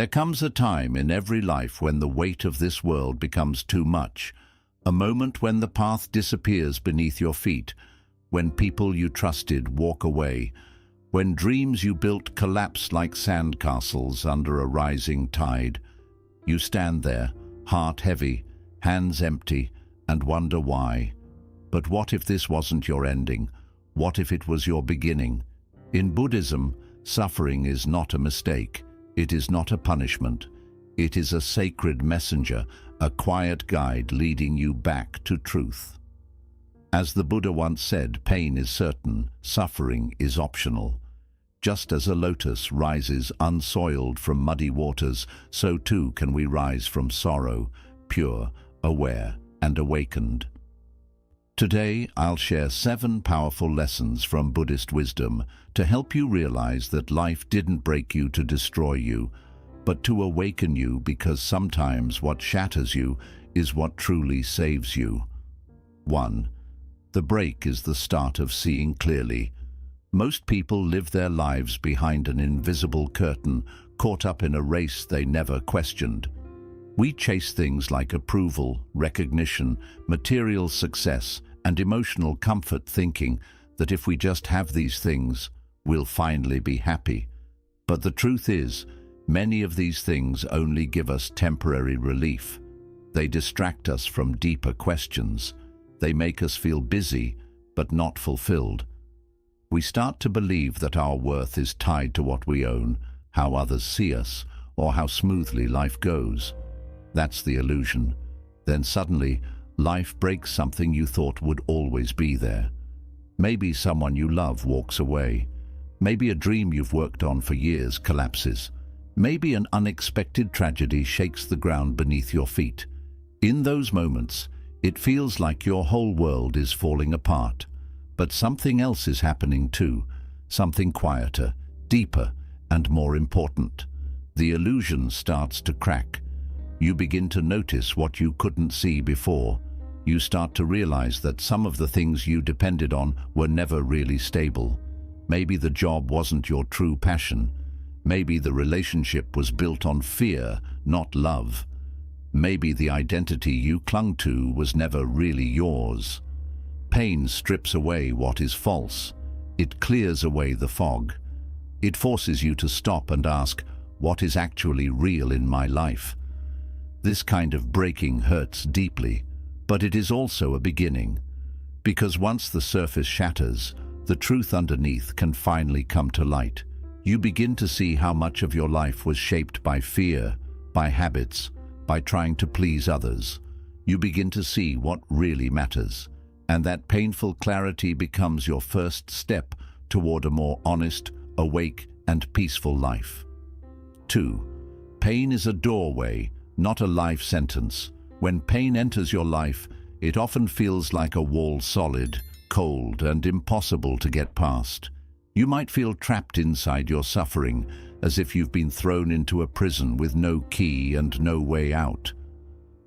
There comes a time in every life when the weight of this world becomes too much, a moment when the path disappears beneath your feet, when people you trusted walk away, when dreams you built collapse like sandcastles under a rising tide. You stand there, heart heavy, hands empty, and wonder why. But what if this wasn't your ending? What if it was your beginning? In Buddhism, suffering is not a mistake. It is not a punishment. It is a sacred messenger, a quiet guide leading you back to truth. As the Buddha once said, pain is certain, suffering is optional. Just as a lotus rises unsoiled from muddy waters, so too can we rise from sorrow, pure, aware, and awakened. Today, I'll share 7 powerful lessons from Buddhist wisdom to help you realize that life didn't break you to destroy you, but to awaken you, because sometimes what shatters you is what truly saves you. 1. The break is the start of seeing clearly. Most people live their lives behind an invisible curtain, caught up in a race they never questioned. We chase things like approval, recognition, material success, and emotional comfort, thinking that if we just have these things, we'll finally be happy. But the truth is, many of these things only give us temporary relief. They distract us from deeper questions. They make us feel busy, but not fulfilled. We start to believe that our worth is tied to what we own, how others see us, or how smoothly life goes. That's the illusion. Then suddenly, life breaks something you thought would always be there. Maybe someone you love walks away. Maybe a dream you've worked on for years collapses. Maybe an unexpected tragedy shakes the ground beneath your feet. In those moments, it feels like your whole world is falling apart. But something else is happening too, something quieter, deeper, and more important. The illusion starts to crack. You begin to notice what you couldn't see before. You start to realize that some of the things you depended on were never really stable. Maybe the job wasn't your true passion. Maybe the relationship was built on fear, not love. Maybe the identity you clung to was never really yours. Pain strips away what is false. It clears away the fog. It forces you to stop and ask, what is actually real in my life? This kind of breaking hurts deeply, but it is also a beginning. Because once the surface shatters, the truth underneath can finally come to light. You begin to see how much of your life was shaped by fear, by habits, by trying to please others. You begin to see what really matters. And that painful clarity becomes your first step toward a more honest, awake, and peaceful life. 2. Pain is a doorway, not a life sentence. When pain enters your life, it often feels like a wall, solid, cold, and impossible to get past. You might feel trapped inside your suffering, as if you've been thrown into a prison with no key and no way out.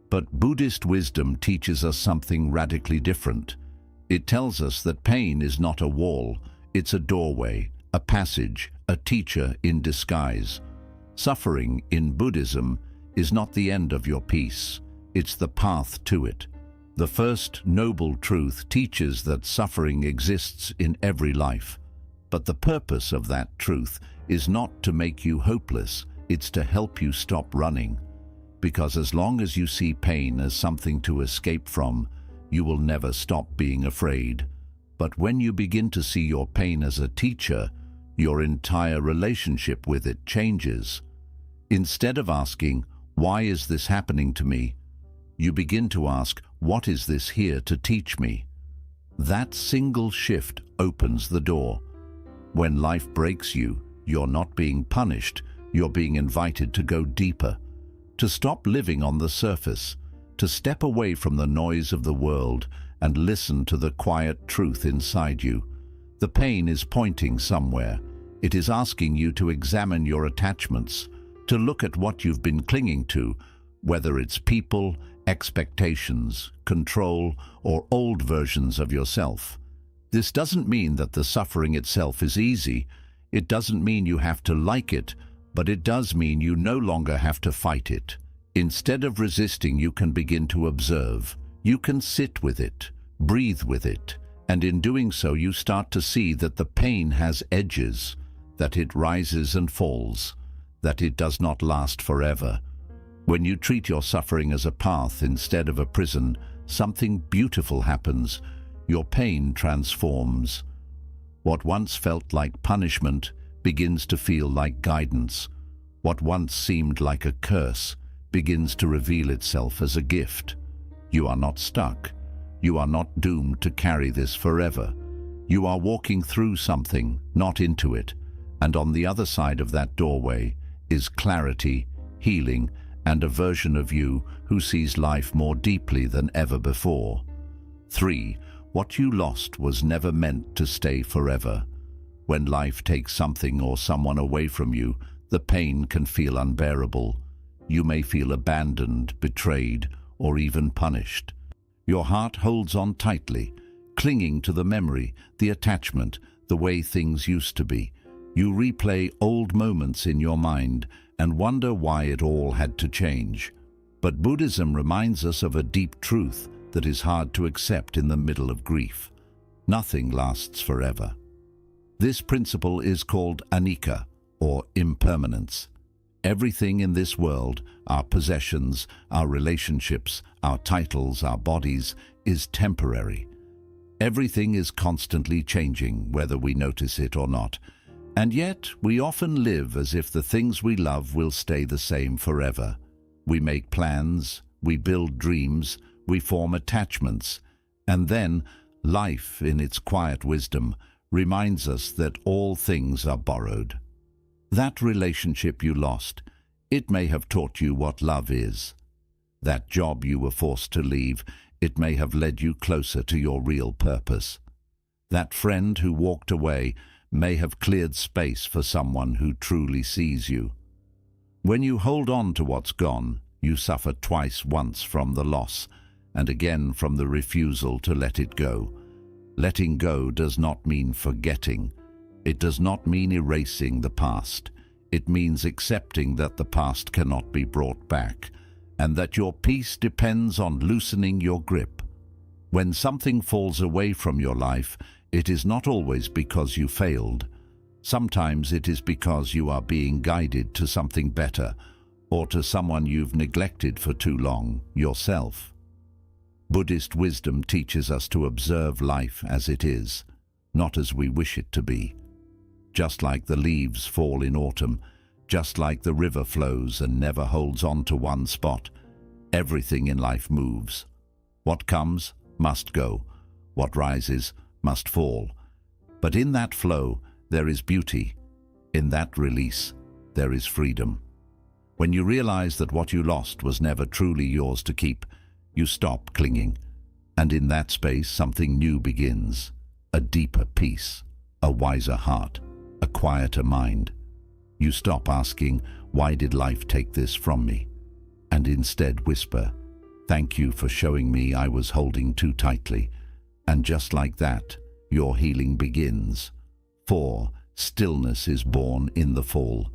But Buddhist wisdom teaches us something radically different. It tells us that pain is not a wall, it's a doorway, a passage, a teacher in disguise. Suffering in Buddhism is not the end of your peace, it's the path to it. The first noble truth teaches that suffering exists in every life. But the purpose of that truth is not to make you hopeless, it's to help you stop running. Because as long as you see pain as something to escape from, you will never stop being afraid. But when you begin to see your pain as a teacher, your entire relationship with it changes. Instead of asking, why is this happening to me? You begin to ask, what is this here to teach me? That single shift opens the door. When life breaks you, you're not being punished, you're being invited to go deeper, to stop living on the surface, to step away from the noise of the world and listen to the quiet truth inside you. The pain is pointing somewhere. It is asking you to examine your attachments, to look at what you've been clinging to, whether it's people, expectations, control, or old versions of yourself. This doesn't mean that the suffering itself is easy. It doesn't mean you have to like it, but it does mean you no longer have to fight it. Instead of resisting, you can begin to observe. You can sit with it, breathe with it, and in doing so you start to see that the pain has edges, that it rises and falls, that it does not last forever. When you treat your suffering as a path instead of a prison, something beautiful happens. Your pain transforms. What once felt like punishment begins to feel like guidance. What once seemed like a curse begins to reveal itself as a gift. You are not stuck. You are not doomed to carry this forever. You are walking through something, not into it. And on the other side of that doorway is clarity, healing, and a version of you who sees life more deeply than ever before. 3. What you lost was never meant to stay forever. When life takes something or someone away from you, the pain can feel unbearable. You may feel abandoned, betrayed, or even punished. Your heart holds on tightly, clinging to the memory, the attachment, the way things used to be. You replay old moments in your mind and wonder why it all had to change. But Buddhism reminds us of a deep truth that is hard to accept in the middle of grief. Nothing lasts forever. This principle is called anicca, or impermanence. Everything in this world, our possessions, our relationships, our titles, our bodies, is temporary. Everything is constantly changing, whether we notice it or not. And yet, we often live as if the things we love will stay the same forever. We make plans, we build dreams, we form attachments, and then life, in its quiet wisdom, reminds us that all things are borrowed. That relationship you lost, it may have taught you what love is. That job you were forced to leave, it may have led you closer to your real purpose. That friend who walked away may have cleared space for someone who truly sees you. When you hold on to what's gone, you suffer twice, once from the loss, and again from the refusal to let it go. Letting go does not mean forgetting. It does not mean erasing the past. It means accepting that the past cannot be brought back, and that your peace depends on loosening your grip. When something falls away from your life, it is not always because you failed. Sometimes it is because you are being guided to something better, or to someone you've neglected for too long, yourself. Buddhist wisdom teaches us to observe life as it is, not as we wish it to be. Just like the leaves fall in autumn, just like the river flows and never holds on to one spot, everything in life moves. What comes must go. What rises must fall. But in that flow, there is beauty. In that release, there is freedom. When you realize that what you lost was never truly yours to keep, you stop clinging. And in that space, something new begins. A deeper peace, a wiser heart, a quieter mind. You stop asking, why did life take this from me? And instead whisper, thank you for showing me I was holding too tightly. And just like that, your healing begins. 4. Stillness is born in the fall.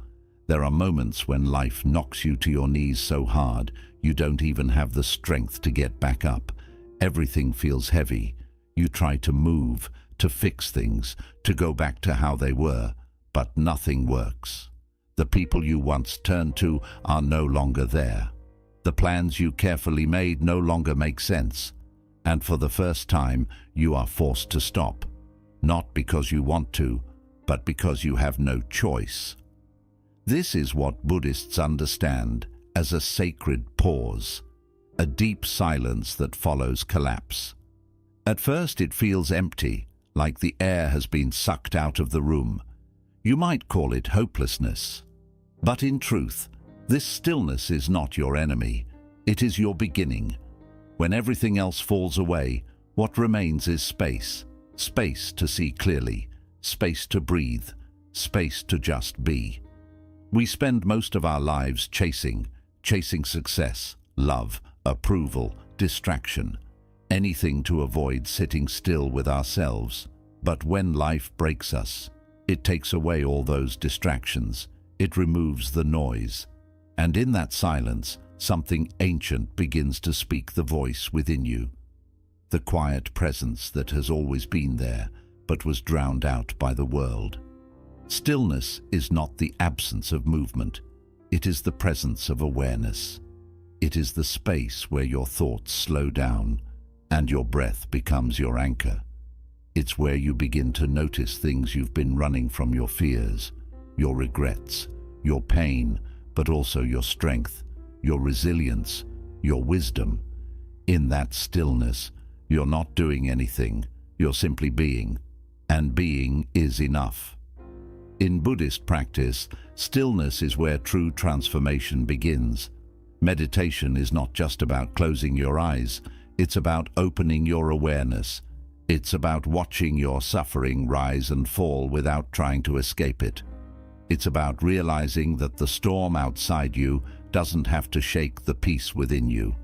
There are moments when life knocks you to your knees so hard, you don't even have the strength to get back up. Everything feels heavy. You try to move, to fix things, to go back to how they were, but nothing works. The people you once turned to are no longer there. The plans you carefully made no longer make sense. And for the first time, you are forced to stop. Not because you want to, but because you have no choice. This is what Buddhists understand as a sacred pause, a deep silence that follows collapse. At first it feels empty, like the air has been sucked out of the room. You might call it hopelessness. But in truth, this stillness is not your enemy. It is your beginning. When everything else falls away, what remains is space. Space to see clearly, space to breathe, space to just be. We spend most of our lives chasing success, love, approval, distraction, anything to avoid sitting still with ourselves. But when life breaks us, it takes away all those distractions. It removes the noise. And in that silence, something ancient begins to speak the voice within you. The quiet presence that has always been there, but was drowned out by the world. Stillness is not the absence of movement. It is the presence of awareness. It is the space where your thoughts slow down and your breath becomes your anchor. It's where you begin to notice things you've been running from: your fears, your regrets, your pain, but also your strength, your resilience, your wisdom. In that stillness, you're not doing anything, you're simply being, and being is enough. In Buddhist practice, stillness is where true transformation begins. Meditation is not just about closing your eyes, it's about opening your awareness. It's about watching your suffering rise and fall without trying to escape it. It's about realizing that the storm outside you doesn't have to shake the peace within you.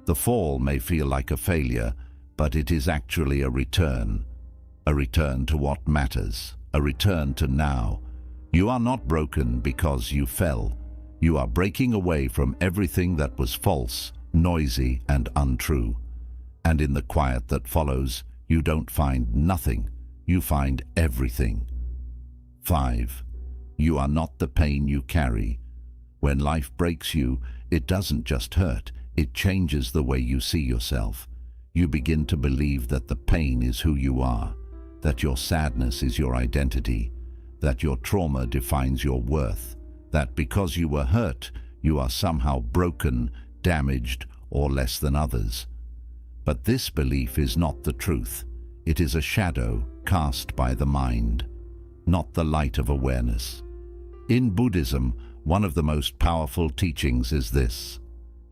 The fall may feel like a failure, but it is actually a return to what matters, a return to now. You are not broken because you fell. You are breaking away from everything that was false, noisy, and untrue. And in the quiet that follows, you don't find nothing, you find everything. 5. You are not the pain you carry. When life breaks you, it doesn't just hurt, it changes the way you see yourself. You begin to believe that the pain is who you are, that your sadness is your identity, that your trauma defines your worth, that because you were hurt, you are somehow broken, damaged, or less than others. But this belief is not the truth. It is a shadow cast by the mind, not the light of awareness. In Buddhism, one of the most powerful teachings is this: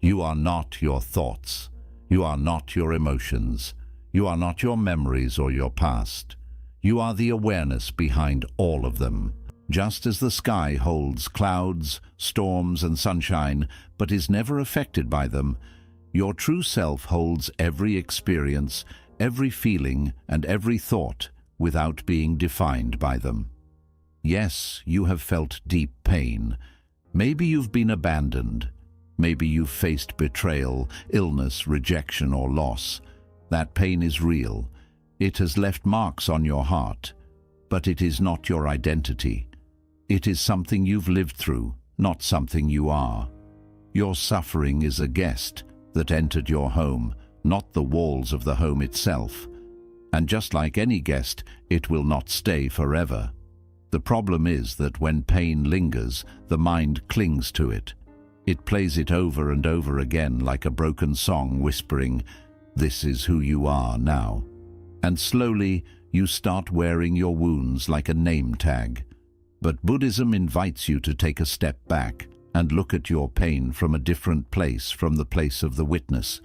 you are not your thoughts. You are not your emotions. You are not your memories or your past. You are the awareness behind all of them. Just as the sky holds clouds, storms, and sunshine, but is never affected by them, your true self holds every experience, every feeling, and every thought without being defined by them. Yes, you have felt deep pain. Maybe you've been abandoned. Maybe you've faced betrayal, illness, rejection, or loss. That pain is real. It has left marks on your heart. But it is not your identity. It is something you've lived through, not something you are. Your suffering is a guest that entered your home, not the walls of the home itself. And just like any guest, it will not stay forever. The problem is that when pain lingers, the mind clings to it. It plays it over and over again like a broken song, whispering, "This is who you are now." And slowly, you start wearing your wounds like a name tag. But Buddhism invites you to take a step back and look at your pain from a different place, from the place of the witness,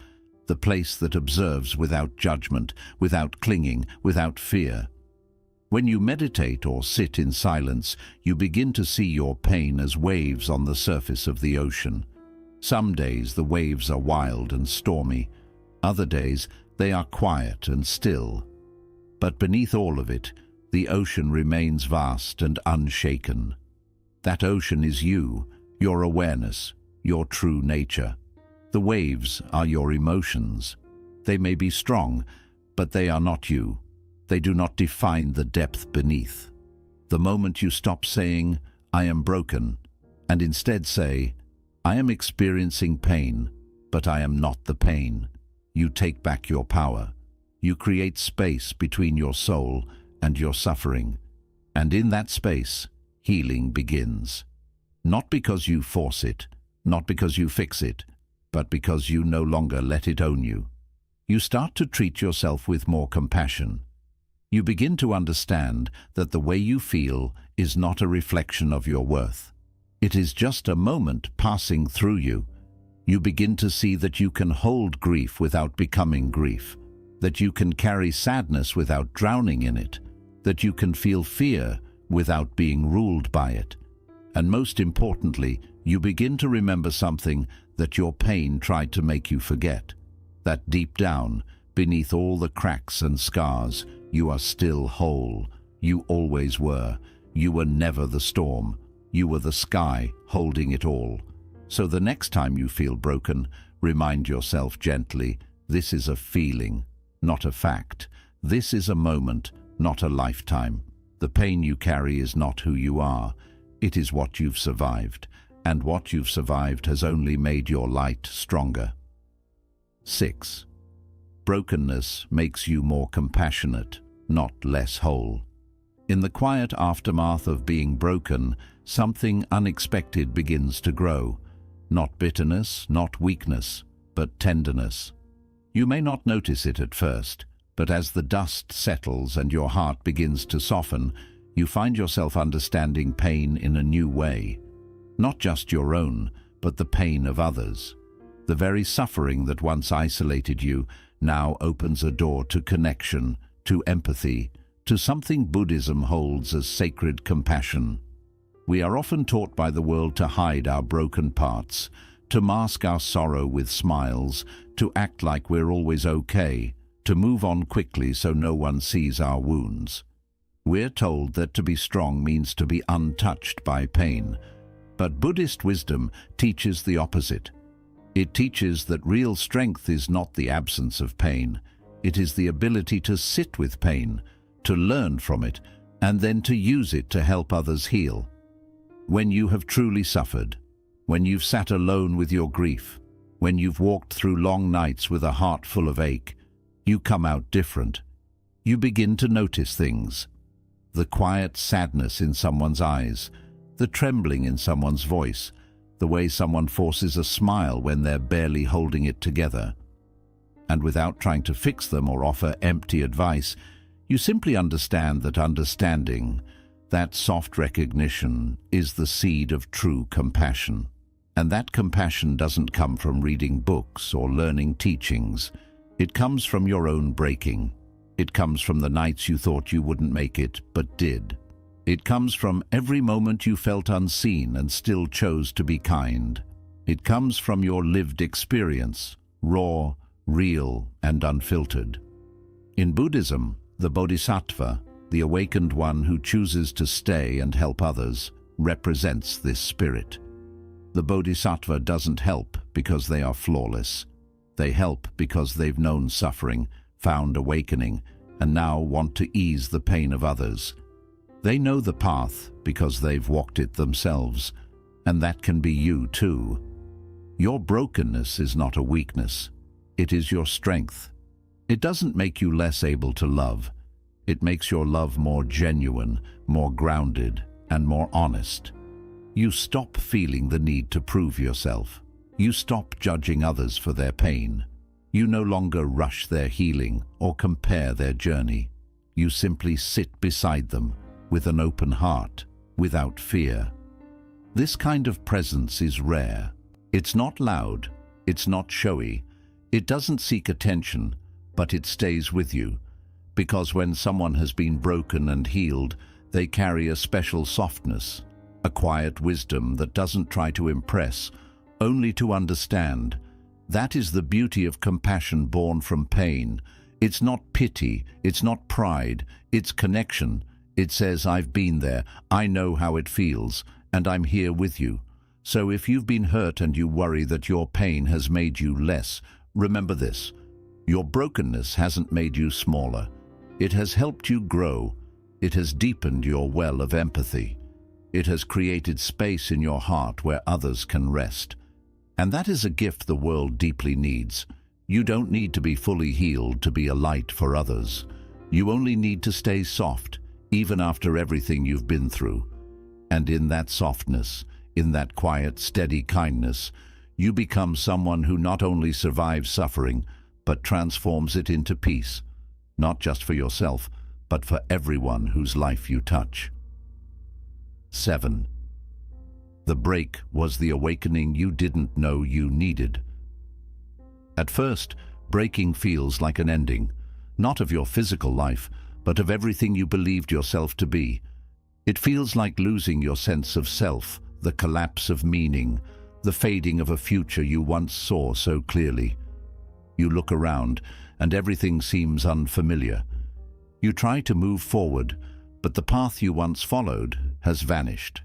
the place that observes without judgment, without clinging, without fear. When you meditate or sit in silence, you begin to see your pain as waves on the surface of the ocean. Some days the waves are wild and stormy. Other days they are quiet and still. But beneath all of it, the ocean remains vast and unshaken. That ocean is you, your awareness, your true nature. The waves are your emotions. They may be strong, but they are not you. They do not define the depth beneath. The moment you stop saying, "I am broken," and instead say, "I am experiencing pain, but I am not the pain," you take back your power. You create space between your soul and your suffering. And in that space, healing begins. Not because you force it, not because you fix it, but because you no longer let it own you. You start to treat yourself with more compassion. You begin to understand that the way you feel is not a reflection of your worth. It is just a moment passing through you. You begin to see that you can hold grief without becoming grief, that you can carry sadness without drowning in it, that you can feel fear without being ruled by it. And most importantly, you begin to remember something that your pain tried to make you forget, that deep down, beneath all the cracks and scars, you are still whole. You always were. You were never the storm. You were the sky holding it all. So the next time you feel broken, remind yourself gently, this is a feeling, not a fact. This is a moment, not a lifetime. The pain you carry is not who you are. It is what you've survived, and what you've survived has only made your light stronger. 6. Brokenness makes you more compassionate, not less whole. In the quiet aftermath of being broken, something unexpected begins to grow. Not bitterness, not weakness, but tenderness. You may not notice it at first, but as the dust settles and your heart begins to soften, you find yourself understanding pain in a new way. Not just your own, but the pain of others. The very suffering that once isolated you now opens a door to connection, to empathy, to something Buddhism holds as sacred compassion. We are often taught by the world to hide our broken parts, to mask our sorrow with smiles, to act like we're always okay, to move on quickly so no one sees our wounds. We're told that to be strong means to be untouched by pain, but Buddhist wisdom teaches the opposite. It teaches that real strength is not the absence of pain. It is the ability to sit with pain, to learn from it, and then to use it to help others heal. When you have truly suffered, when you've sat alone with your grief, when you've walked through long nights with a heart full of ache, you come out different. You begin to notice things. The quiet sadness in someone's eyes, the trembling in someone's voice, the way someone forces a smile when they're barely holding it together. And without trying to fix them or offer empty advice, you simply understand that understanding, that soft recognition, is the seed of true compassion. And that compassion doesn't come from reading books or learning teachings. It comes from your own breaking. It comes from the nights you thought you wouldn't make it, but did. It comes from every moment you felt unseen and still chose to be kind. It comes from your lived experience, raw, real, and unfiltered. In Buddhism, the Bodhisattva, the awakened one who chooses to stay and help others, represents this spirit. The Bodhisattva doesn't help because they are flawless. They help because they've known suffering, found awakening, and now want to ease the pain of others. They know the path because they've walked it themselves, and that can be you too. Your brokenness is not a weakness. It is your strength. It doesn't make you less able to love. It makes your love more genuine, more grounded, and more honest. You stop feeling the need to prove yourself. You stop judging others for their pain. You no longer rush their healing or compare their journey. You simply sit beside them with an open heart, without fear. This kind of presence is rare. It's not loud, it's not showy, it doesn't seek attention, but it stays with you. Because when someone has been broken and healed, they carry a special softness, a quiet wisdom that doesn't try to impress, only to understand. That is the beauty of compassion born from pain. It's not pity, it's not pride, it's connection. It says, I've been there, I know how it feels, and I'm here with you. So if you've been hurt and you worry that your pain has made you less, remember this. Your brokenness hasn't made you smaller. It has helped you grow. It has deepened your well of empathy. It has created space in your heart where others can rest. And that is a gift the world deeply needs. You don't need to be fully healed to be a light for others. You only need to stay soft, even after everything you've been through. And in that softness, in that quiet, steady kindness, you become someone who not only survives suffering, but transforms it into peace, not just for yourself, but for everyone whose life you touch. 7. The break was the awakening you didn't know you needed. At first, breaking feels like an ending, not of your physical life, but of everything you believed yourself to be. It feels like losing your sense of self, the collapse of meaning, the fading of a future you once saw so clearly. You look around, and everything seems unfamiliar. You try to move forward, but the path you once followed has vanished.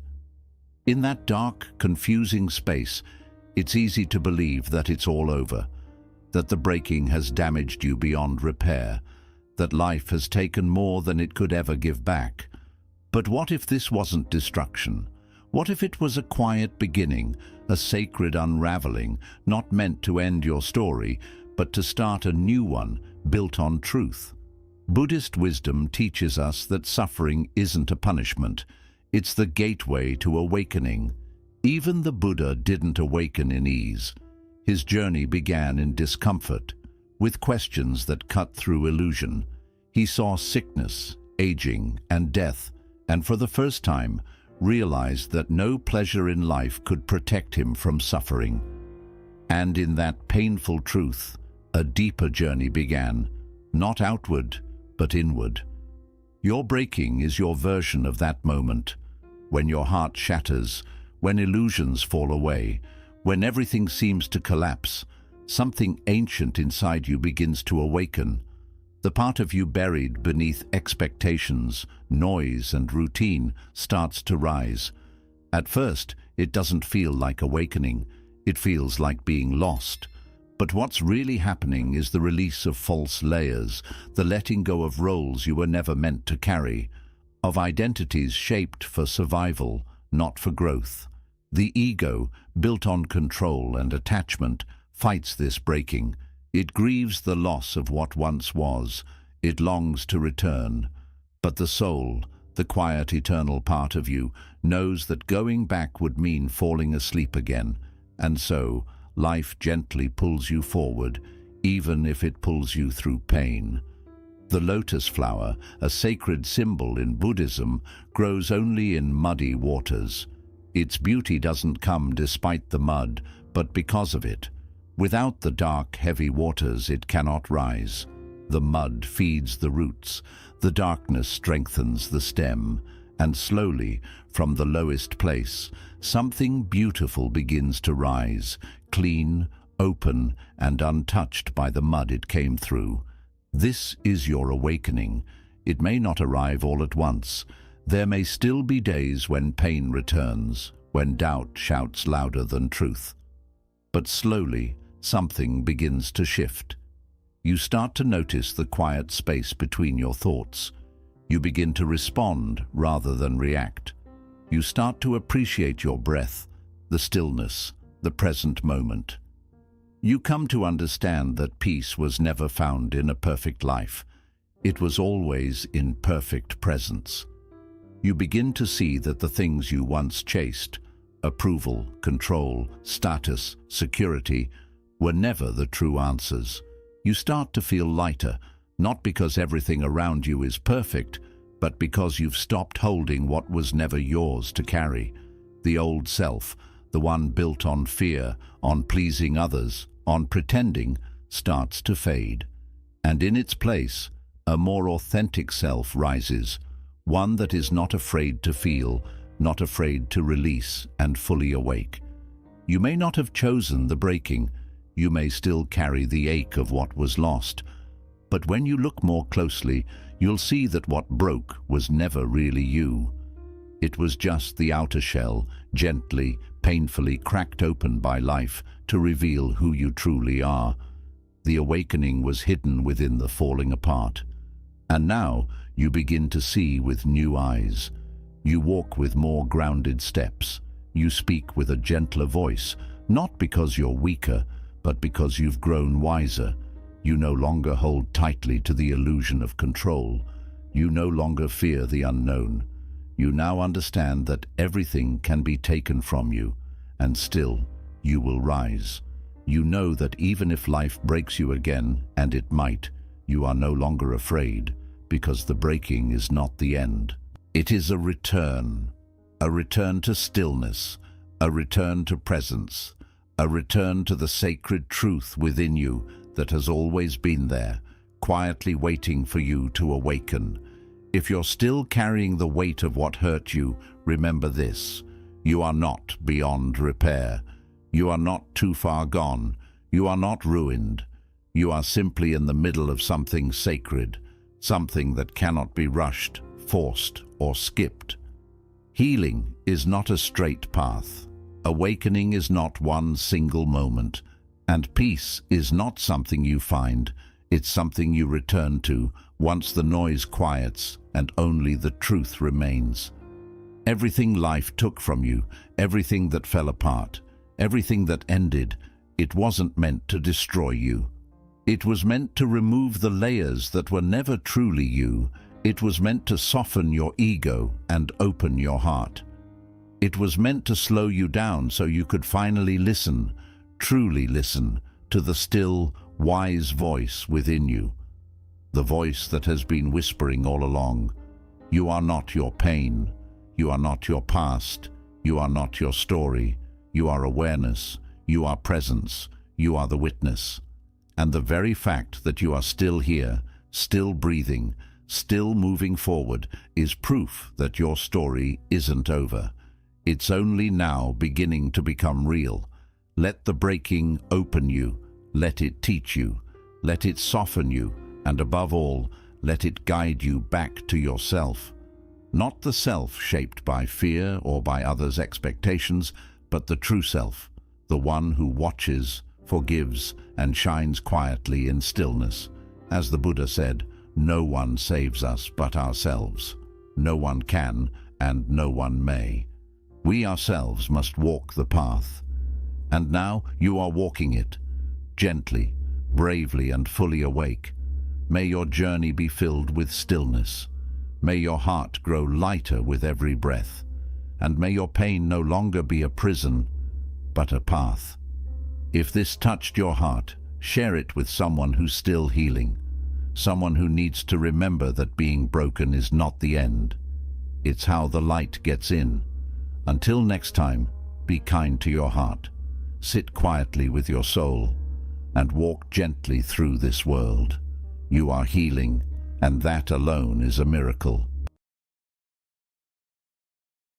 In that dark, confusing space, it's easy to believe that it's all over, that the breaking has damaged you beyond repair, that life has taken more than it could ever give back. But what if this wasn't destruction? What if it was a quiet beginning, a sacred unraveling, not meant to end your story, but to start a new one, built on truth? Buddhist wisdom teaches us that suffering isn't a punishment. It's the gateway to awakening. Even the Buddha didn't awaken in ease. His journey began in discomfort, with questions that cut through illusion. He saw sickness, aging, and death, and for the first time realized that no pleasure in life could protect him from suffering. And in that painful truth, a deeper journey began, not outward, but inward. Your breaking is your version of that moment, when your heart shatters, when illusions fall away, when everything seems to collapse. Something ancient inside you begins to awaken. The part of you buried beneath expectations, noise, and routine starts to rise. At first, it doesn't feel like awakening. It feels like being lost. But what's really happening is the release of false layers, the letting go of roles you were never meant to carry, of identities shaped for survival, not for growth. The ego, built on control and attachment, fights this breaking. It grieves the loss of what once was. It longs to return. But the soul, the quiet, eternal part of you, knows that going back would mean falling asleep again. And so, life gently pulls you forward, even if it pulls you through pain. The lotus flower, a sacred symbol in Buddhism, grows only in muddy waters. Its beauty doesn't come despite the mud, but because of it. Without the dark, heavy waters, it cannot rise. The mud feeds the roots, the darkness strengthens the stem, and slowly, from the lowest place, something beautiful begins to rise, clean, open, and untouched by the mud it came through. This is your awakening. It may not arrive all at once. There may still be days when pain returns, when doubt shouts louder than truth. But slowly, something begins to shift. You start to notice the quiet space between your thoughts. You begin to respond rather than react. You start to appreciate your breath, the stillness, the present moment. You come to understand that peace was never found in a perfect life. It was always in perfect presence. You begin to see that the things you once chased, approval, control, status, security, were never the true answers. You start to feel lighter, not because everything around you is perfect, but because you've stopped holding what was never yours to carry. The old self, the one built on fear, on pleasing others, on pretending, starts to fade. And in its place, a more authentic self rises, one that is not afraid to feel, not afraid to release and fully awake. You may not have chosen the breaking. You may still carry the ache of what was lost. But when you look more closely, you'll see that what broke was never really you. It was just the outer shell, gently, painfully cracked open by life to reveal who you truly are. The awakening was hidden within the falling apart. And now you begin to see with new eyes. You walk with more grounded steps. You speak with a gentler voice, not because you're weaker, but because you've grown wiser. You no longer hold tightly to the illusion of control. You no longer fear the unknown. You now understand that everything can be taken from you, and still you will rise. You know that even if life breaks you again, and it might, you are no longer afraid, because the breaking is not the end. It is a return to stillness, a return to presence, a return to the sacred truth within you that has always been there, quietly waiting for you to awaken. If you're still carrying the weight of what hurt you, remember this: you are not beyond repair. You are not too far gone. You are not ruined. You are simply in the middle of something sacred, something that cannot be rushed, forced, or skipped. Healing is not a straight path. Awakening is not one single moment. And peace is not something you find. It's something you return to once the noise quiets and only the truth remains. Everything life took from you, everything that fell apart, everything that ended, it wasn't meant to destroy you. It was meant to remove the layers that were never truly you. It was meant to soften your ego and open your heart. It was meant to slow you down so you could finally listen, truly listen, to the still, wise voice within you. The voice that has been whispering all along. You are not your pain. You are not your past. You are not your story. You are awareness. You are presence. You are the witness. And the very fact that you are still here, still breathing, still moving forward, is proof that your story isn't over. It's only now beginning to become real. Let the breaking open you. Let it teach you. Let it soften you. And above all, let it guide you back to yourself. Not the self shaped by fear or by others' expectations, but the true self, the one who watches, forgives, and shines quietly in stillness. As the Buddha said, no one saves us but ourselves. No one can, and no one may. We ourselves must walk the path. And now you are walking it, gently, bravely, and fully awake. May your journey be filled with stillness. May your heart grow lighter with every breath. And may your pain no longer be a prison, but a path. If this touched your heart, share it with someone who's still healing. Someone who needs to remember that being broken is not the end. It's how the light gets in. Until next time, be kind to your heart. Sit quietly with your soul and walk gently through this world. You are healing, and that alone is a miracle.